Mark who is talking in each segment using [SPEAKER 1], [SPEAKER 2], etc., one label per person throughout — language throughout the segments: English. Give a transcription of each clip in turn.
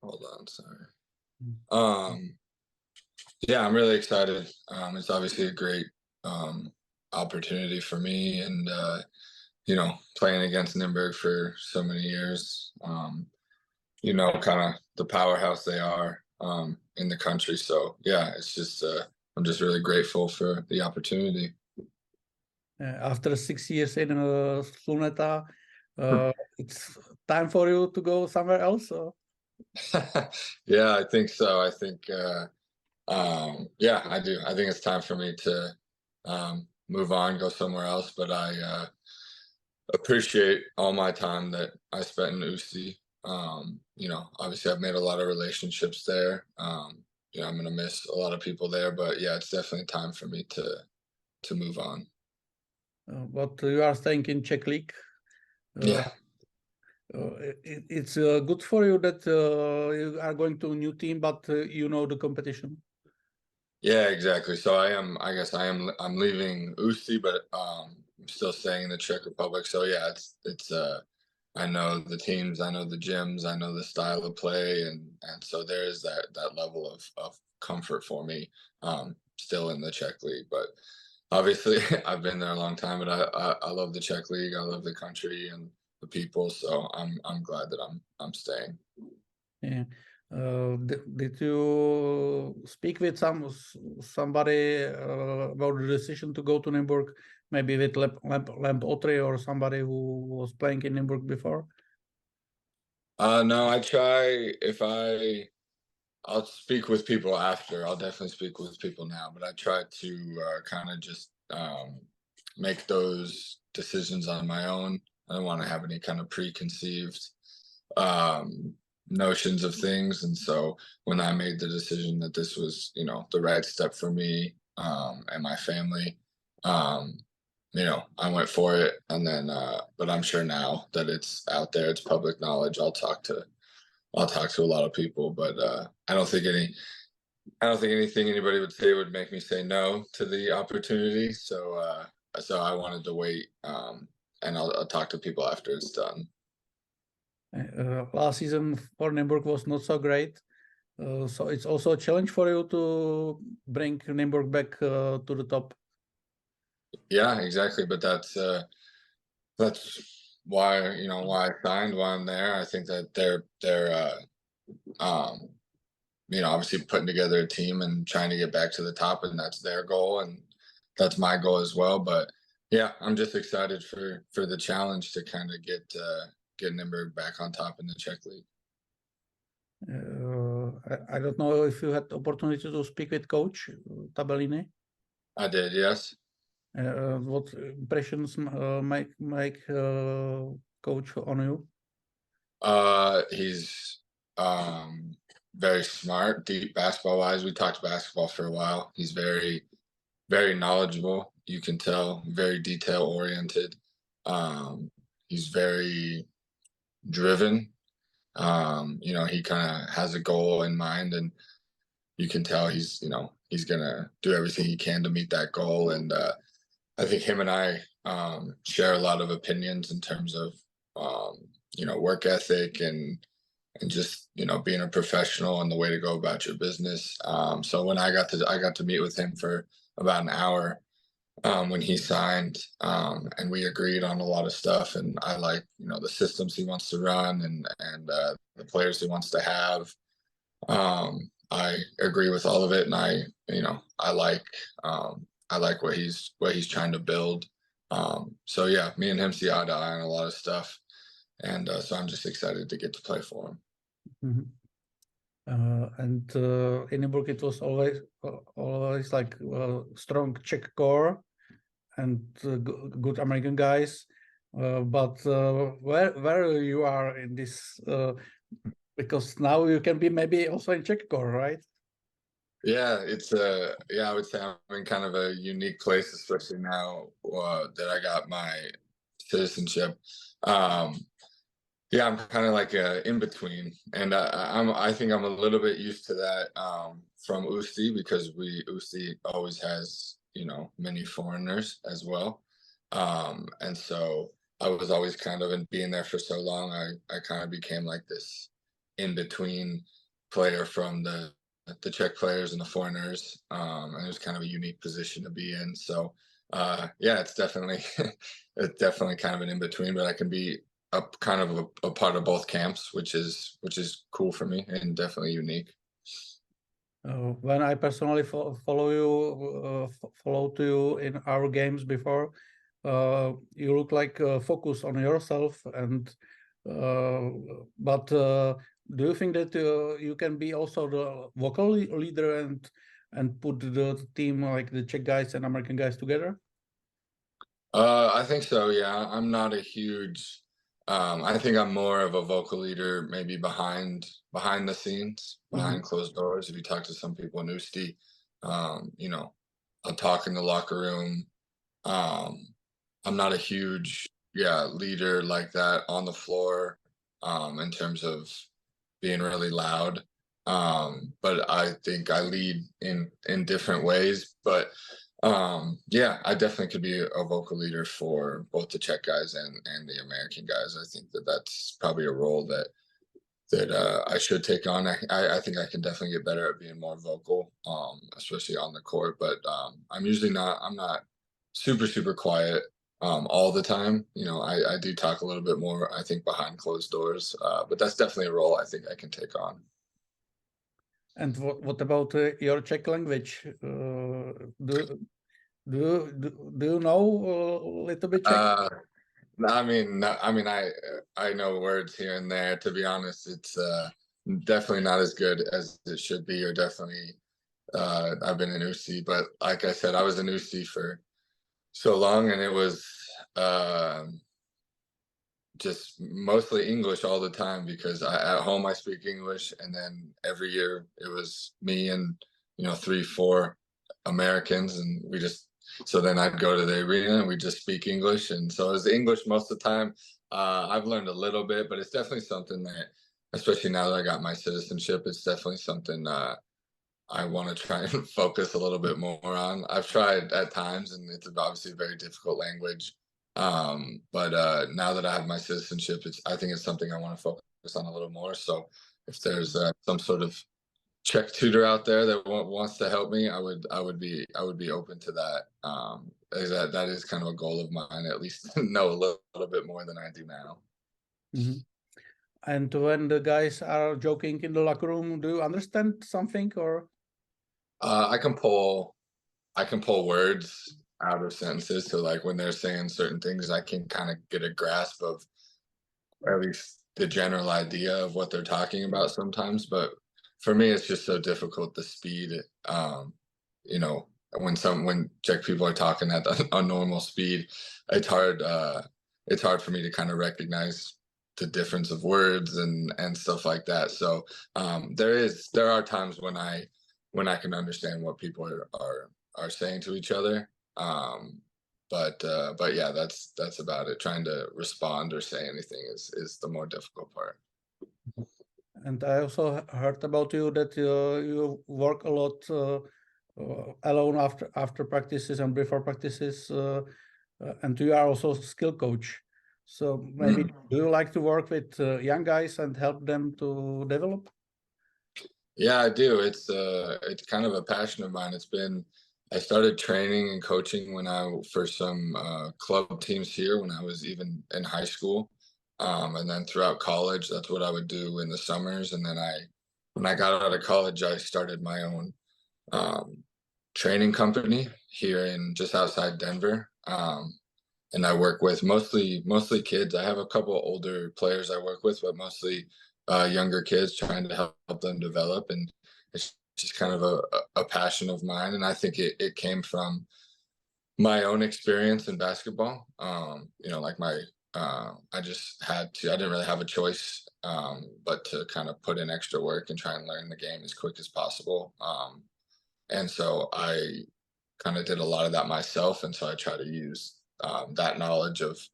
[SPEAKER 1] hold on, sorry.
[SPEAKER 2] Mm.
[SPEAKER 1] Yeah, I'm really excited. It's obviously a great opportunity for me, and playing against Nymburk for so many years. Kind of the powerhouse they are in the country. So yeah, it's just I'm just really grateful for the opportunity.
[SPEAKER 2] After 6 years in Sluneta, it's time for you to go somewhere else? Or?
[SPEAKER 1] Yeah, I think so. I think yeah, I do. I think it's time for me to move on, go somewhere else. But I appreciate all my time that I spent in UC. Obviously I've made a lot of relationships there. I'm gonna miss a lot of people there, but yeah, it's definitely time for me to move on.
[SPEAKER 2] But you are staying in Czech League.
[SPEAKER 1] Yeah.
[SPEAKER 2] It's good for you that you are going to a new team, but you know the competition.
[SPEAKER 1] Yeah, exactly. So I'm leaving UC, but I'm still staying in the Czech Republic. So yeah, it's I know the teams, I know the gyms, I know the style of play, and so there is that level of comfort for me still in the Czech League. But obviously I've been there a long time, but I love the Czech League. I love the country and the people, so I'm glad that I'm staying.
[SPEAKER 2] Yeah. Did you speak with somebody about the decision to go to Nymburk? Maybe with Lamp Otri or somebody who was playing in Nymburk before?
[SPEAKER 1] No, I try I'll speak with people after. I'll definitely speak with people now, but I try to kind of just make those decisions on my own. I don't want to have any kind of preconceived notions of things. And so when I made the decision that this was, the right step for me and my family, I went for it. And then, but I'm sure now that it's out there, it's public knowledge. I'll talk to a lot of people, but I don't think anything anybody would say would make me say no to the opportunity. So I wanted to wait, and I'll talk to people after it's done.
[SPEAKER 2] Last season for Nymburk was not so great, so it's also a challenge for you to bring Nymburk back to the top.
[SPEAKER 1] Yeah, exactly. But that's why why I signed, why I'm there. I think that they're obviously putting together a team and trying to get back to the top, and that's their goal, and that's my goal as well. But yeah, I'm just excited for the challenge to kind of get Nymburk back on top in the Czech League.
[SPEAKER 2] I don't know if you had the opportunity to speak with Coach Tabellini.
[SPEAKER 1] I did, yes.
[SPEAKER 2] What impressions make Coach on you?
[SPEAKER 1] He's very smart, deep basketball wise. We talked basketball for a while. He's very, very knowledgeable. You can tell, very detail oriented. He's very driven. He kind of has a goal in mind, and you can tell he's gonna do everything he can to meet that goal. And I think him and I share a lot of opinions in terms of work ethic and just being a professional and the way to go about your business. So when I got to meet with him for about an hour when he signed, and we agreed on a lot of stuff, and I like the systems he wants to run and the players he wants to have. I agree with all of it, and I like what he's trying to build. So yeah, me and him see eye to eye on a lot of stuff, and so I'm just excited to get to play for him.
[SPEAKER 2] Mm-hmm. And in Nymburk it was always like strong Czech core and good American guys. But where you are in this, because now you can be maybe also in Czech core, right?
[SPEAKER 1] Yeah, it's I would say I'm in kind of a unique place, especially now that I got my citizenship. Yeah, I'm kind of like in between, and I think I'm a little bit used to that from UC because UC always has many foreigners as well, and so I was always kind of, in being there for so long, I kind of became like this in between player from the Czech players and the foreigners, and it was kind of a unique position to be in. So yeah, it's definitely it's definitely kind of an in between, but I can be a kind of a part of both camps, which is cool for me and definitely unique.
[SPEAKER 2] When I personally followed you in our games before, you look like focus on yourself, and but do you think that you can be also the vocal leader and put the team, like the Czech guys and American guys, together?
[SPEAKER 1] I think so. Yeah, I'm not a huge. I think I'm more of a vocal leader, maybe behind the scenes, behind closed doors. If you talk to some people in Usti, you know, I'll talk in the locker room. I'm not a huge leader like that on the floor, in terms of being really loud. But I think I lead in different ways. But yeah, I definitely could be a vocal leader for both the Czech guys and the American guys. I think that's probably a role that I should take on. I think I can definitely get better at being more vocal, especially on the court. But I'm not super quiet all the time. You know, I do talk a little bit more, I think, behind closed doors. But that's definitely a role I think I can take on.
[SPEAKER 2] And what about your Czech language? Do you know a little bit Czech?
[SPEAKER 1] I mean, I know words here and there. To be honest, it's definitely not as good as it should be, or definitely I've been in UC, but like I said, I was in UC for so long, and it was just mostly English all the time, because at home I speak English, and then every year it was me and 3-4 Americans, and so then I'd go to the arena and we just speak English, and so it was English most of the time. I've learned a little bit, but it's definitely something that, especially now that I got my citizenship, it's definitely something I want to try and focus a little bit more on. I've tried at times, and it's obviously a very difficult language. But now that I have my citizenship, I think it's something I want to focus on a little more. So if there's some sort of Czech tutor out there that wants to help me, I would be open to that. That is kind of a goal of mine, at least know a little bit more than I do now.
[SPEAKER 2] And when the guys are joking in the locker room, do you understand something, or?
[SPEAKER 1] I can pull words out of sentences. So like when they're saying certain things, I can kind of get a grasp of, or at least the general idea of what they're talking about sometimes. But for me, it's just so difficult, the speed. You know, when Czech people are talking at a normal speed, it's hard for me to kind of recognize the difference of words and stuff like that. So there are times when I can understand what people are saying to each other. But yeah, that's about it. Trying to respond or say anything is the more difficult part.
[SPEAKER 2] And I also heard about you that you work a lot alone after practices and before practices, and you are also a skill coach. So maybe do you like to work with young guys and help them to develop?
[SPEAKER 1] Yeah, I do. It's kind of a passion of mine. I started training and coaching for some club teams here when I was even in high school. And then throughout college, that's what I would do in the summers. And then when I got out of college, I started my own training company here in just outside Denver. And I work with mostly kids. I have a couple older players I work with, but mostly younger kids, trying to help them develop. And it's just kind of a passion of mine. And I think it came from my own experience in basketball. Like I didn't really have a choice but to kind of put in extra work and try and learn the game as quick as possible. And so I kind of did a lot of that myself. And so I try to use that knowledge of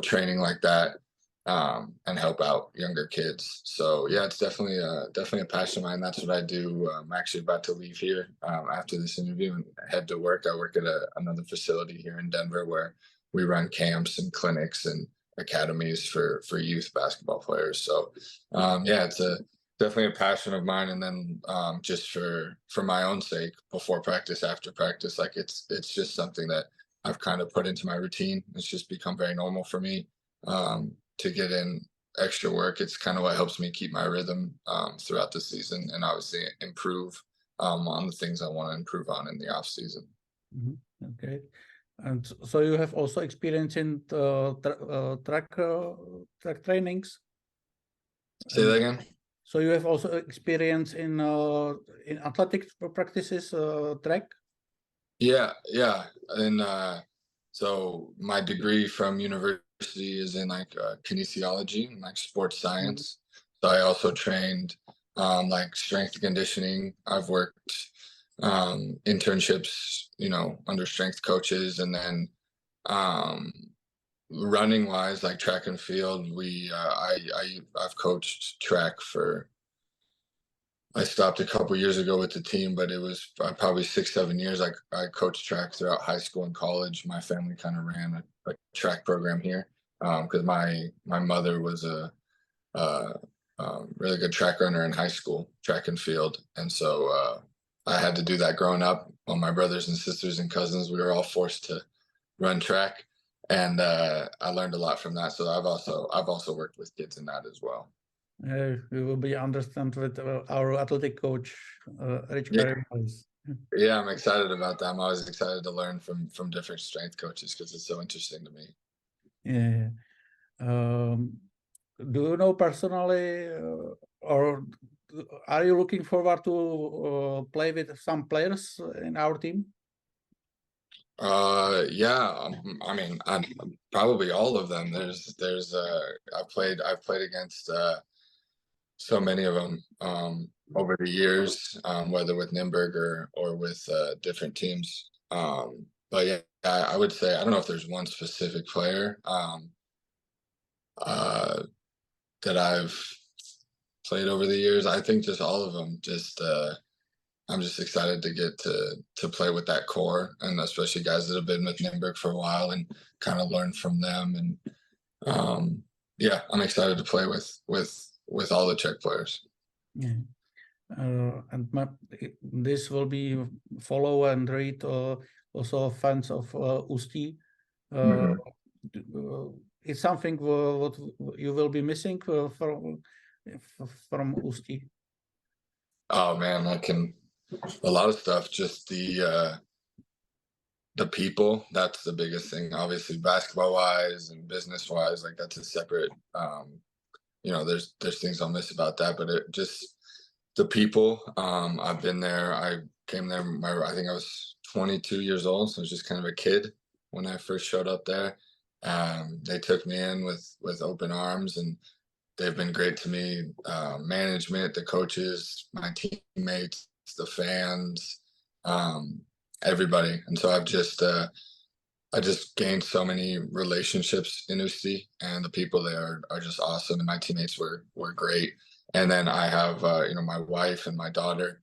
[SPEAKER 1] training like that and help out younger kids. So yeah, it's definitely a passion of mine. That's what I do. I'm actually about to leave here after this interview and head to work. I work at another facility here in Denver where we run camps and clinics and academies for youth basketball players. So yeah, definitely a passion of mine. And then just for my own sake, before practice, after practice, like it's just something that I've kind of put into my routine. It's just become very normal for me to get in extra work. It's kind of what helps me keep my rhythm throughout the season, and obviously improve on the things I want to improve on in the off season.
[SPEAKER 2] Okay. And so you have also experience in track trainings.
[SPEAKER 1] Say that again.
[SPEAKER 2] So you have also experience in athletic practices, track.
[SPEAKER 1] Yeah. And so my degree from university is in like kinesiology and like sports science. So I also trained like strength conditioning. I've worked internships, under strength coaches, and then running wise, like track and field, I've coached track for. I stopped a couple years ago with the team, but it was probably 6-7 years. I coached track throughout high school and college. My family kind of ran a track program here because my mother was a really good track runner in high school, track and field, and so I had to do that growing up. All my brothers and sisters and cousins, we were all forced to run track, and I learned a lot from that. So I've also worked with kids in that as well.
[SPEAKER 2] We will be understand with our athletic coach, Rich.
[SPEAKER 1] Yeah, I'm excited about that. I'm always excited to learn from different strength coaches because it's so interesting to me.
[SPEAKER 2] Yeah. Do you know personally, or are you looking forward to play with some players in our team?
[SPEAKER 1] Yeah. I mean, probably all of them. I've played against so many of them over the years, whether with Nymburka or with different teams. But yeah, I would say I don't know if there's one specific player that I've played over the years. I think just all of them. I'm just excited to get to play with that core, and especially guys that have been with Nymburka for a while and kind of learn from them. And yeah, I'm excited to play with all the Czech players.
[SPEAKER 2] Yeah. And this will be follow and read also fans of Ústí. It's something what you will be missing from Ústí.
[SPEAKER 1] Oh man, a lot of stuff. Just the people. That's the biggest thing. Obviously, basketball wise and business wise, like that's a separate. There's things I'll miss about that, but just the people. I've been there. I came there. I think I was 22 years old, so I was just kind of a kid when I first showed up there. They took me in with open arms, and they've been great to me. Management, the coaches, my teammates, the fans, everybody. And so I just gained so many relationships in Ústí, and the people there are just awesome. And my teammates were great. And then I have, my wife and my daughter.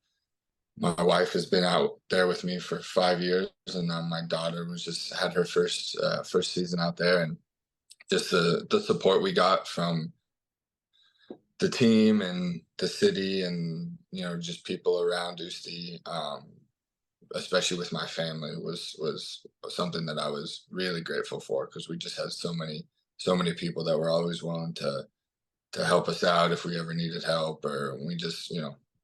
[SPEAKER 1] My wife has been out there with me for 5 years, and now my daughter had her first season out there, and just the support we got from the team and the city, and just people around Ústí, especially with my family, was something that I was really grateful for, because we just had so many people that were always willing to help us out if we ever needed help, or we just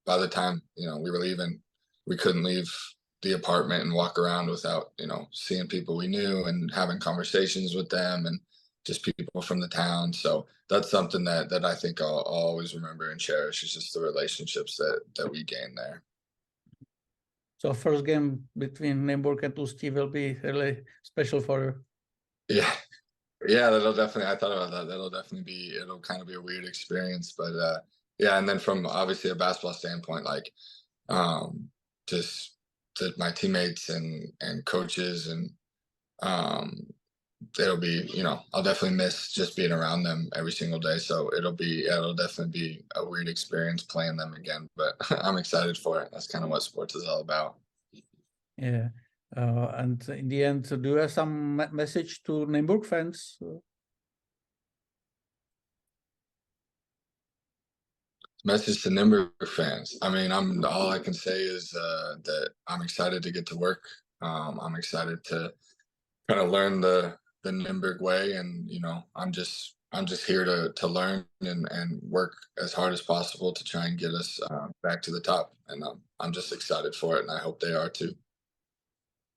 [SPEAKER 1] by the time we were leaving, we couldn't leave the apartment and walk around without seeing people we knew and having conversations with them, and just people from the town. So that's something that I think I'll always remember and cherish, is just the relationships that we gained there.
[SPEAKER 2] So first game between Nymburka and Ústí will be really special for you.
[SPEAKER 1] Yeah, that'll definitely. I thought about that. It'll kind of be a weird experience, but yeah. And then from obviously a basketball standpoint, like just my teammates and coaches, and it'll be, I'll definitely miss just being around them every single day. So it'll definitely be a weird experience playing them again, but I'm excited for it. That's kind of what sports is all about.
[SPEAKER 2] Yeah. And in the end, do you have some message to Nymburka fans?
[SPEAKER 1] Message to Nymburka fans. I mean, all I can say is that I'm excited to get to work. I'm excited to kind of learn the Nymburk way, and I'm just here to learn and work as hard as possible to try and get us back to the top. And I'm just excited for it, and I hope they are too.